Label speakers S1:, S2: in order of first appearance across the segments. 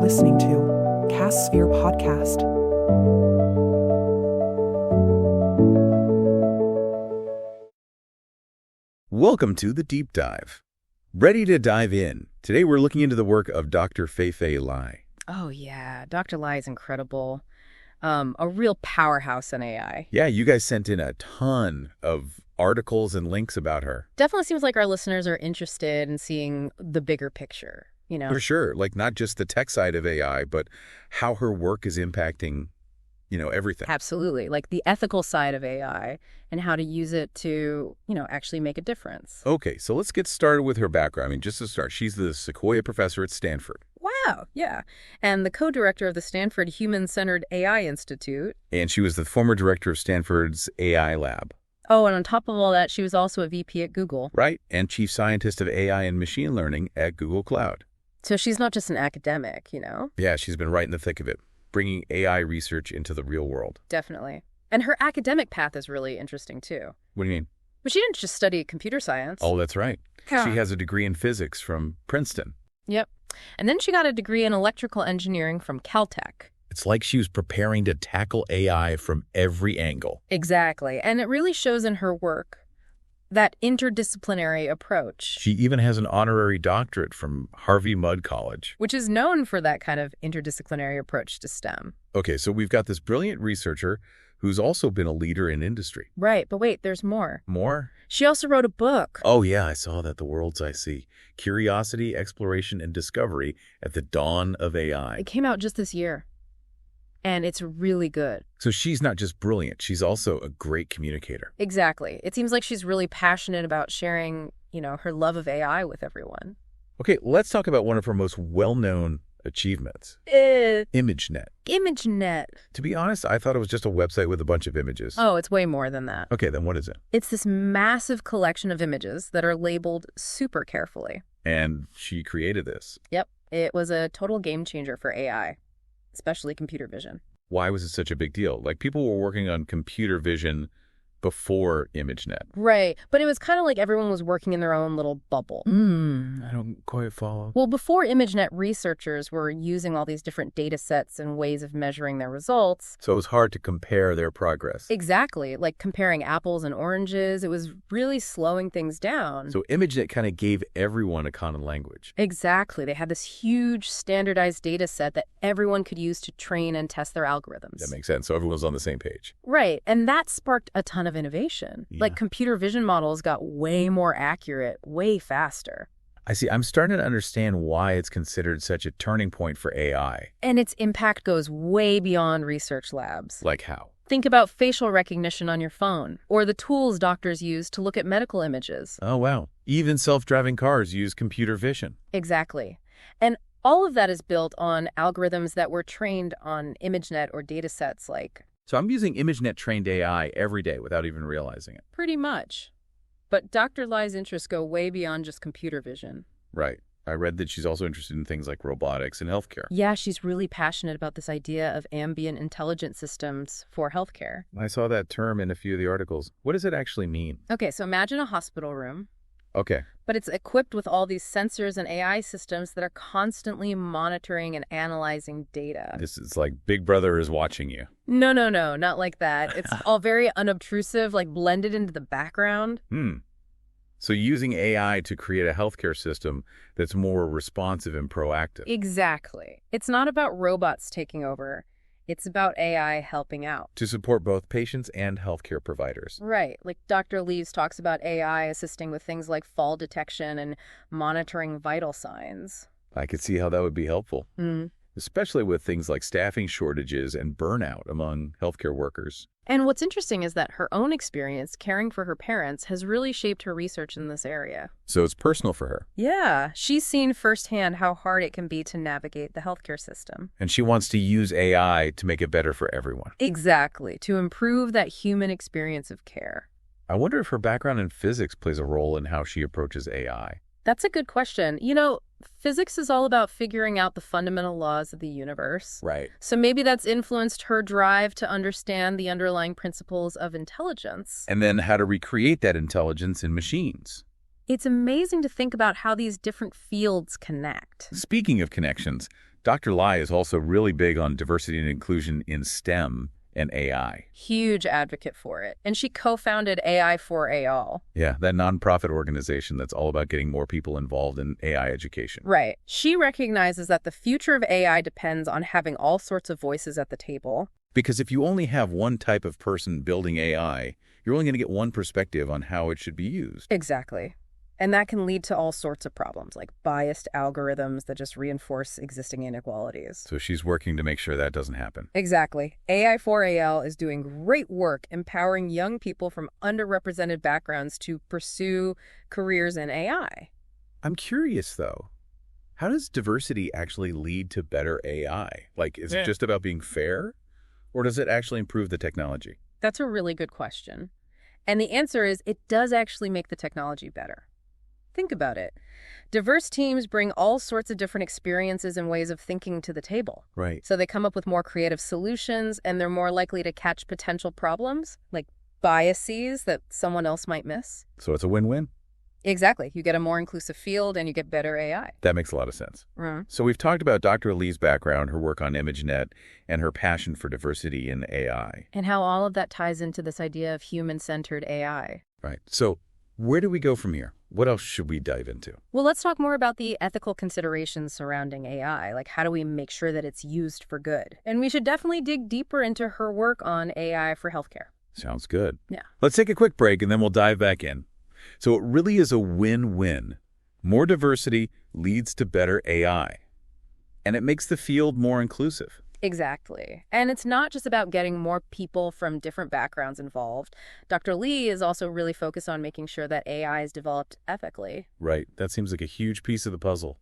S1: listening to Cassphere Podcast.
S2: Welcome to The Deep Dive. Ready to dive in? Today we're looking into the work of Dr. Fei-Fei Lai.
S3: Oh, yeah. Dr. Lai is incredible. A real powerhouse in AI.
S2: Yeah, you guys sent in a ton of articles and links about her.
S3: Definitely seems like our listeners are interested in seeing the bigger picture, you know?
S2: For sure. Like not just the tech side of AI, but how her work is impacting, everything.
S3: Absolutely. Like the ethical side of AI and how to use it to, actually make a difference.
S2: Okay, so let's get started with her background. I mean, just to start, she's the Sequoia professor at Stanford.
S3: Wow, yeah. And the co-director of the Stanford Human-Centered AI Institute.
S2: And she was the former director of Stanford's AI lab.
S3: Oh, and on top of all that, she was also a VP at Google.
S2: Right, and chief scientist of AI and machine learning at Google Cloud.
S3: So she's not just an academic,
S2: Yeah, she's been right in the thick of it, bringing AI research into the real world.
S3: Definitely. And her academic path is really interesting, too.
S2: What do you mean?
S3: But she didn't just study computer science.
S2: Oh, that's right.
S3: Yeah.
S2: She has a degree in physics from Princeton.
S3: Yep. And then she got a degree in electrical engineering from Caltech.
S2: It's like she was preparing to tackle AI from every angle.
S3: Exactly. And it really shows in her work, that interdisciplinary approach.
S2: She even has an honorary doctorate from Harvey Mudd College.
S3: Which is known for that kind of interdisciplinary approach to STEM.
S2: Okay, so we've got this brilliant researcher who's also been a leader in industry.
S3: Right, but wait, there's more.
S2: More?
S3: She also wrote a book.
S2: Oh, yeah, I saw that. The Worlds I See. Curiosity, Exploration, and Discovery at the Dawn of AI.
S3: It came out just this year. And it's really good.
S2: So she's not just brilliant, she's also a great communicator.
S3: Exactly. It seems like she's really passionate about sharing, her love of AI with everyone.
S2: Okay, let's talk about one of her most well-known achievements. ImageNet.
S3: ImageNet.
S2: To be honest, I thought it was just a website with a bunch of images.
S3: Oh, it's way more than that.
S2: Okay, then what is it?
S3: It's this massive collection of images that are labeled super carefully.
S2: And she created this.
S3: Yep. It was a total game changer for AI, especially computer vision.
S2: Why was it such a big deal? Like, people were working on computer vision before ImageNet.
S3: Right. But it was kind of like everyone was working in their own little bubble.
S2: I don't quite follow.
S3: Well, before ImageNet, researchers were using all these different data sets and ways of measuring their results.
S2: So it was hard to compare their progress.
S3: Exactly. Like comparing apples and oranges. It was really slowing things down.
S2: So ImageNet kind of gave everyone a common language.
S3: Exactly. They had this huge standardized data set that everyone could use to train and test their algorithms.
S2: That makes sense. So everyone's on the same page.
S3: Right. And that sparked a ton of innovation.
S2: Yeah.
S3: Like computer vision models got way more accurate, way faster.
S2: I see. I'm starting to understand why it's considered such a turning point for AI.
S3: And its impact goes way beyond research labs.
S2: Like how?
S3: Think about facial recognition on your phone, or the tools doctors use to look at medical images.
S2: Oh, wow. Even self-driving cars use computer vision.
S3: Exactly. And all of that is built on algorithms that were trained on ImageNet or data sets like...
S2: So I'm using ImageNet-trained AI every day without even realizing it.
S3: Pretty much. But Dr. Lai's interests go way beyond just computer vision.
S2: Right. I read that she's also interested in things like robotics and healthcare.
S3: Yeah, she's really passionate about this idea of ambient intelligent systems for healthcare.
S2: I saw that term in a few of the articles. What does it actually mean?
S3: Okay, so imagine a hospital room.
S2: Okay.
S3: But it's equipped with all these sensors and AI systems that are constantly monitoring and analyzing data.
S2: This is like Big Brother is watching you.
S3: No, not like that. It's all very unobtrusive, like blended into the background.
S2: So using AI to create a healthcare system that's more responsive and proactive.
S3: Exactly. It's not about robots taking over. It's about AI helping out.
S2: To support both patients and healthcare providers.
S3: Right. Like Dr. Leaves talks about AI assisting with things like fall detection and monitoring vital signs.
S2: I could see how that would be helpful. Especially with things like staffing shortages and burnout among healthcare workers.
S3: And what's interesting is that her own experience caring for her parents has really shaped her research in this area.
S2: So it's personal for her.
S3: Yeah, she's seen firsthand how hard it can be to navigate the healthcare system.
S2: And she wants to use AI to make it better for everyone.
S3: Exactly, to improve that human experience of care.
S2: I wonder if her background in physics plays a role in how she approaches AI.
S3: That's a good question. Physics is all about figuring out the fundamental laws of the universe.
S2: Right.
S3: So maybe that's influenced her drive to understand the underlying principles of intelligence.
S2: And then how to recreate that intelligence in machines.
S3: It's amazing to think about how these different fields connect.
S2: Speaking of connections, Dr. Lai is also really big on diversity and inclusion in STEM and AI.
S3: Huge advocate for it. And she co-founded AI for AI.
S2: Yeah, that nonprofit organization that's all about getting more people involved in AI education.
S3: Right. She recognizes that the future of AI depends on having all sorts of voices at the table.
S2: Because if you only have one type of person building AI, you're only going to get one perspective on how it should be used.
S3: Exactly. And that can lead to all sorts of problems, like biased algorithms that just reinforce existing inequalities.
S2: So she's working to make sure that doesn't happen.
S3: Exactly. AI for AI is doing great work empowering young people from underrepresented backgrounds to pursue careers in AI.
S2: I'm curious, though. How does diversity actually lead to better AI? Like, is it just about being fair? Or does it actually improve the technology?
S3: That's a really good question. And the answer is it does actually make the technology better. Think about it. Diverse teams bring all sorts of different experiences and ways of thinking to the table.
S2: Right.
S3: So they come up with more creative solutions, and they're more likely to catch potential problems, like biases that someone else might miss.
S2: So it's a win-win?
S3: Exactly. You get a more inclusive field, and you get better AI.
S2: That makes a lot of sense.
S3: Mm.
S2: So we've talked about Dr. Lee's background, her work on ImageNet, and her passion for diversity in AI.
S3: And how all of that ties into this idea of human-centered AI.
S2: Right. So where do we go from here? What else should we dive into?
S3: Well, let's talk more about the ethical considerations surrounding AI. Like, how do we make sure that it's used for good? And we should definitely dig deeper into her work on AI for healthcare.
S2: Sounds good.
S3: Yeah.
S2: Let's take a quick break, and then we'll dive back in. So it really is a win-win. More diversity leads to better AI, and it makes the field more inclusive.
S3: Exactly. And it's not just about getting more people from different backgrounds involved. Dr. Lee is also really focused on making sure that AI is developed ethically.
S2: Right. That seems like a huge piece of the puzzle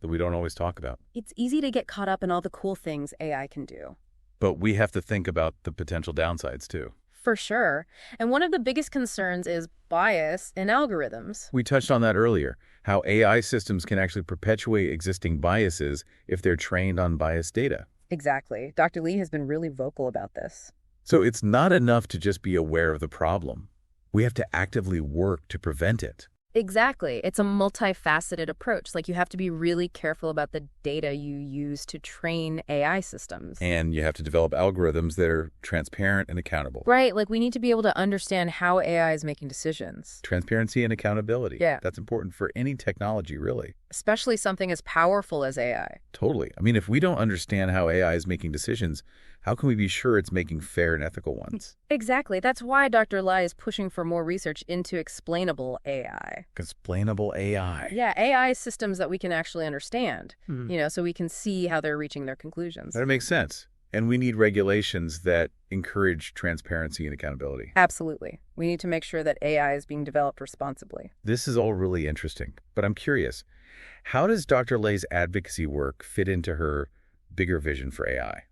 S2: that we don't always talk about.
S3: It's easy to get caught up in all the cool things AI can do.
S2: But we have to think about the potential downsides, too.
S3: For sure. And one of the biggest concerns is bias in algorithms.
S2: We touched on that earlier, how AI systems can actually perpetuate existing biases if they're trained on biased data.
S3: Exactly. Dr. Lee has been really vocal about this.
S2: So it's not enough to just be aware of the problem. We have to actively work to prevent it.
S3: Exactly. It's a multifaceted approach. Like, you have to be really careful about the data you use to train AI systems.
S2: And you have to develop algorithms that are transparent and accountable.
S3: Right. Like, we need to be able to understand how AI is making decisions.
S2: Transparency and accountability.
S3: Yeah.
S2: That's important for any technology, really.
S3: Especially something as powerful as AI.
S2: Totally. I mean, if we don't understand how AI is making decisions, how can we be sure it's making fair and ethical ones?
S3: Exactly. That's why Dr. Lai is pushing for more research into explainable AI.
S2: Explainable AI.
S3: Yeah, AI systems that we can actually understand, so we can see how they're reaching their conclusions.
S2: That makes sense. And we need regulations that encourage transparency and accountability.
S3: Absolutely. We need to make sure that AI is being developed responsibly.
S2: This is all really interesting, but I'm curious, how does Dr. Lay's advocacy work fit into her bigger vision for AI?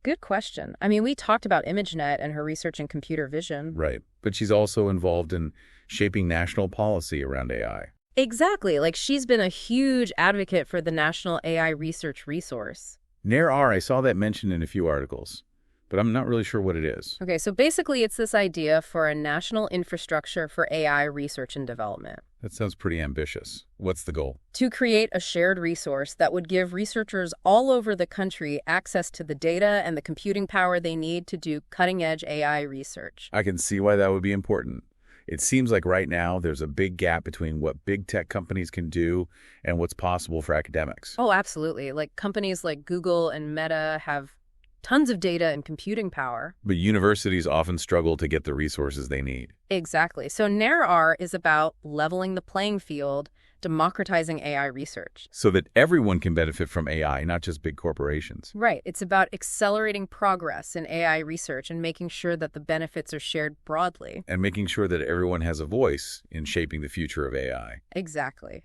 S3: Good question. I mean, we talked about ImageNet and her research in computer vision.
S2: Right. But she's also involved in shaping national policy around AI.
S3: Exactly. Like, she's been a huge advocate for the National AI Research Resource.
S2: NAIR, I saw that mentioned in a few articles, but I'm not really sure what it is.
S3: Okay, so basically it's this idea for a national infrastructure for AI research and development.
S2: That sounds pretty ambitious. What's the goal?
S3: To create a shared resource that would give researchers all over the country access to the data and the computing power they need to do cutting-edge AI research.
S2: I can see why that would be important. It seems like right now there's a big gap between what big tech companies can do and what's possible for academics.
S3: Oh, absolutely. Like, companies like Google and Meta have tons of data and computing power.
S2: But universities often struggle to get the resources they need.
S3: Exactly. So NAIR is about leveling the playing field, democratizing AI research.
S2: So that everyone can benefit from AI, not just big corporations.
S3: Right. It's about accelerating progress in AI research and making sure that the benefits are shared broadly.
S2: And making sure that everyone has a voice in shaping the future of AI.
S3: Exactly.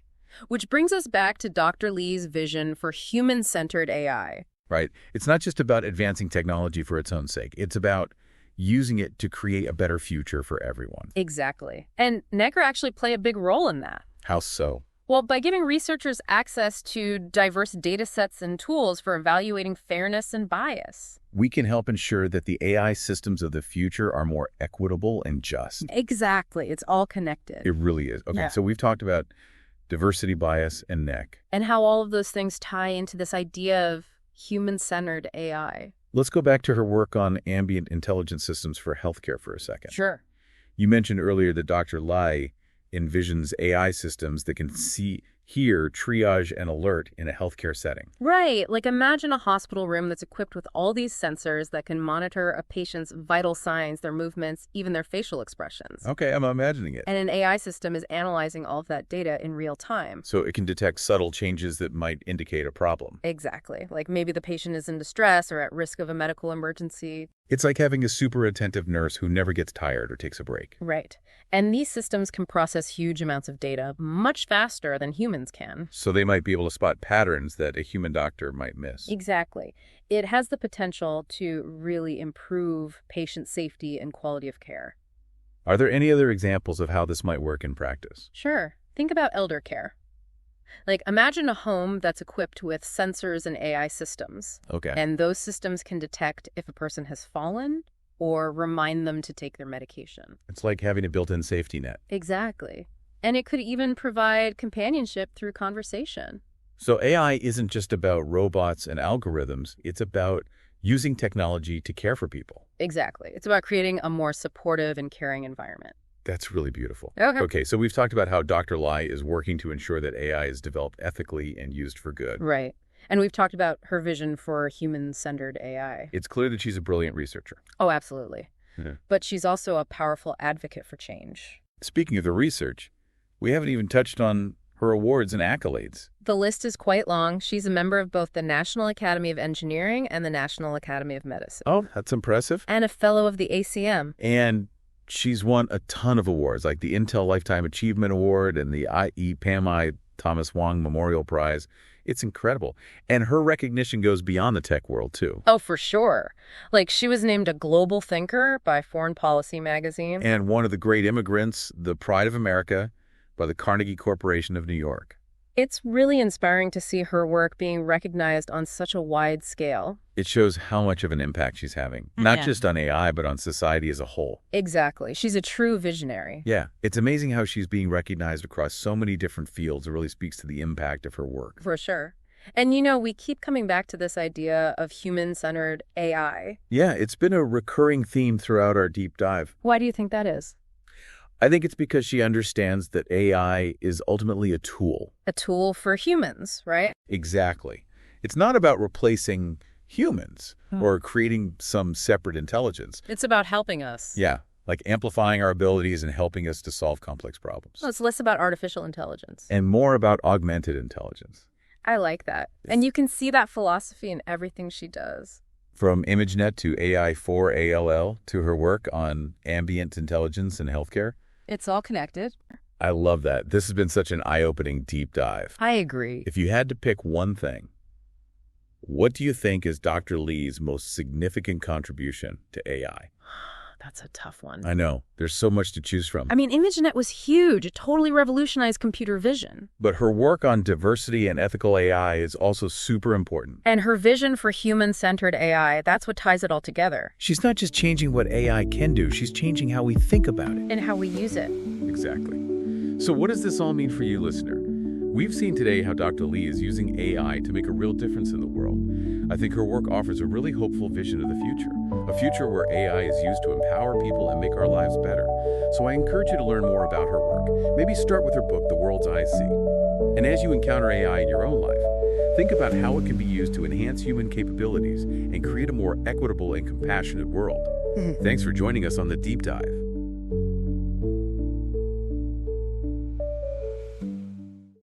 S3: Which brings us back to Dr. Lee's vision for human-centered AI.
S2: Right. It's not just about advancing technology for its own sake. It's about using it to create a better future for everyone.
S3: Exactly. And NECR actually play a big role in that.
S2: How so?
S3: Well, by giving researchers access to diverse data sets and tools for evaluating fairness and bias.
S2: We can help ensure that the AI systems of the future are more equitable and just.
S3: Exactly. It's all connected.
S2: It really is. Okay,
S3: Yeah.
S2: so we've talked about diversity, bias, and NEC.
S3: And how all of those things tie into this idea of human-centered AI.
S2: Let's go back to her work on ambient intelligence systems for healthcare for a second.
S3: Sure.
S2: You mentioned earlier that Dr. Lai envisions AI systems that can see, hear, triage, and alert in a healthcare setting.
S3: Right. Like imagine a hospital room that's equipped with all these sensors that can monitor a patient's vital signs, their movements, even their facial expressions.
S2: Okay, I'm imagining it.
S3: And an AI system is analyzing all of that data in real time.
S2: So it can detect subtle changes that might indicate a problem.
S3: Exactly. Like maybe the patient is in distress or at risk of a medical emergency.
S2: It's like having a super attentive nurse who never gets tired or takes a break.
S3: Right. And these systems can process huge amounts of data much faster than humans can.
S2: So they might be able to spot patterns that a human doctor might miss.
S3: Exactly. It has the potential to really improve patient safety and quality of care.
S2: Are there any other examples of how this might work in practice?
S3: Sure. Think about elder care. Like imagine a home that's equipped with sensors and AI systems.
S2: Okay.
S3: And those systems can detect if a person has fallen or remind them to take their medication.
S2: It's like having a built-in safety net.
S3: Exactly. And it could even provide companionship through conversation.
S2: So AI isn't just about robots and algorithms. It's about using technology to care for people.
S3: Exactly. It's about creating a more supportive and caring environment.
S2: That's really beautiful.
S3: Okay.
S2: Okay, so we've talked about how Dr. Lai is working to ensure that AI is developed ethically and used for good.
S3: Right. And we've talked about her vision for human-centered AI.
S2: It's clear that she's a brilliant researcher.
S3: Oh, absolutely.
S2: Yeah.
S3: But she's also a powerful advocate for change.
S2: Speaking of the research, we haven't even touched on her awards and accolades.
S3: The list is quite long. She's a member of both the National Academy of Engineering and the National Academy of Medicine.
S2: Oh, that's impressive.
S3: And a fellow of the ACM.
S2: And she's won a ton of awards, like the Intel Lifetime Achievement Award and the IE Thomas Wong Memorial Prize. It's incredible. And her recognition goes beyond the tech world, too.
S3: Oh, for sure. Like, she was named a global thinker by Foreign Policy magazine.
S2: And one of the great immigrants, the Pride of America, by the Carnegie Corporation of New York.
S3: It's really inspiring to see her work being recognized on such a wide scale.
S2: It shows how much of an impact she's having, not
S3: Yeah.
S2: just on AI, but on society as a whole.
S3: Exactly. She's a true visionary.
S2: Yeah, it's amazing how she's being recognized across so many different fields. It really speaks to the impact of her work.
S3: For sure. And you know, we keep coming back to this idea of human-centered AI.
S2: Yeah, it's been a recurring theme throughout our deep dive.
S3: Why do you think that is?
S2: I think it's because she understands that AI is ultimately a tool.
S3: A tool for humans, right?
S2: Exactly. It's not about replacing humans or creating some separate intelligence.
S3: It's about helping us.
S2: Yeah, like amplifying our abilities and helping us to solve complex problems.
S3: Well, it's less about artificial intelligence.
S2: And more about augmented intelligence.
S3: I like that. And you can see that philosophy in everything she does.
S2: From ImageNet to AI for ALL to her work on ambient intelligence in healthcare.
S3: It's all connected.
S2: I love that. This has been such an eye-opening deep dive.
S3: I agree.
S2: If you had to pick one thing, what do you think is Dr. Lee's most significant contribution to AI?
S3: That's a tough one.
S2: I know. There's so much to choose from.
S3: I mean, ImageNet was huge. It totally revolutionized computer vision.
S2: But her work on diversity and ethical AI is also super important.
S3: And her vision for human-centered AI, that's what ties it all together.
S2: She's not just changing what AI can do, she's changing how we think about it.
S3: And how we use it.
S2: Exactly. So what does this all mean for you, listener? We've seen today how Dr. Lee is using AI to make a real difference in the world. I think her work offers a really hopeful vision of the future, a future where AI is used to empower people and make our lives better. So I encourage you to learn more about her work. Maybe start with her book, The World's Eyes See. And as you encounter AI in your own life, think about how it can be used to enhance human capabilities and create a more equitable and compassionate world. Thanks for joining us on The Deep Dive.